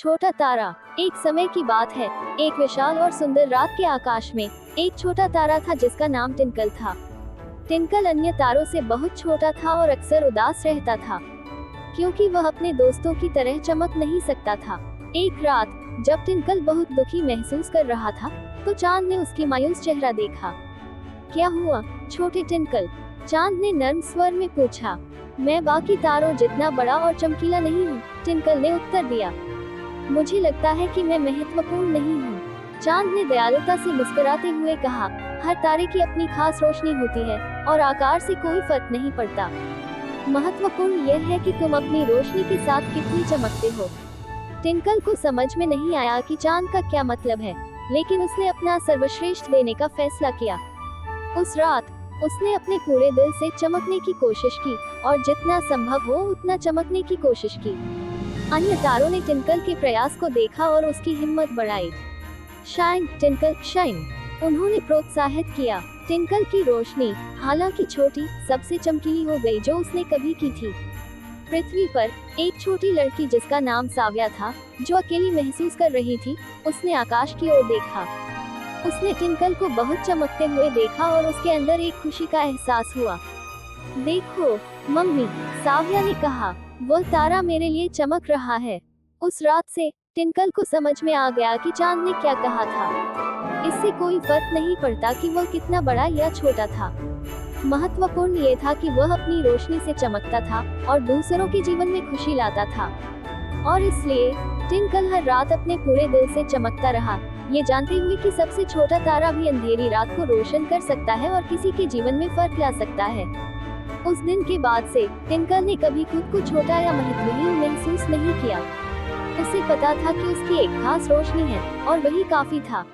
छोटा तारा। एक समय की बात है, एक विशाल और सुंदर रात के आकाश में एक छोटा तारा था जिसका नाम टिनकल था। टिनकल अन्य तारों से बहुत छोटा था और अक्सर उदास रहता था, क्योंकि वह अपने दोस्तों की तरह चमक नहीं सकता था। एक रात जब टिनकल बहुत दुखी महसूस कर रहा था, तो चांद ने उसकी मायूस चेहरा देखा। क्या हुआ, छोटे टिनकल? चांद ने नर्म स्वर में पूछा। मैं बाकी तारों जितना बड़ा और चमकीला नहीं हूँ, टिनकल ने उत्तर दिया। मुझे लगता है कि मैं महत्वपूर्ण नहीं हूँ, चांद ने दयालुता से मुस्कुराते हुए कहा। हर तारे की अपनी खास रोशनी होती है और आकार से कोई फर्क नहीं पड़ता। महत्वपूर्ण यह है कि तुम अपनी रोशनी के साथ कितनी चमकते हो। टिनकल को समझ में नहीं आया कि चांद का क्या मतलब है, लेकिन उसने अपना सर्वश्रेष्ठ देने का फैसला किया। उस रात उसने अपने पूरे दिल से चमकने की कोशिश की और जितना संभव हो उतना चमकने की कोशिश की। अन्य तारों ने टिनकल के प्रयास को देखा और उसकी हिम्मत बढ़ाई। शाइन टिनकल शाइन, उन्होंने प्रोत्साहित किया। टिनकल की रोशनी, हालांकि छोटी, सबसे चमकीली हो गई जो उसने कभी की थी। पृथ्वी पर एक छोटी लड़की जिसका नाम साव्या था, जो अकेली महसूस कर रही थी, उसने आकाश की ओर देखा। उसने टिनकल को बहुत चमकते हुए देखा और उसके अंदर एक खुशी का एहसास हुआ। देखो मम्मी, साव्या ने कहा, वह तारा मेरे लिए चमक रहा है। उस रात से टिनकल को समझ में आ गया कि चांद ने क्या कहा था। इससे कोई फर्क नहीं पड़ता कि वह कितना बड़ा या छोटा था। महत्वपूर्ण ये था कि वह अपनी रोशनी से चमकता था और दूसरों के जीवन में खुशी लाता था। और इसलिए टिनकल हर रात अपने पूरे दिल से चमकता रहा, ये जानते हुए कि सबसे छोटा तारा भी अंधेरी रात को रोशन कर सकता है और किसी के जीवन में फर्क ला सकता है। उस दिन के बाद से टिनकल ने कभी खुद को छोटा या महत्वहीन महसूस नहीं किया। उसे पता था कि उसकी एक खास रोशनी है और वही काफी था।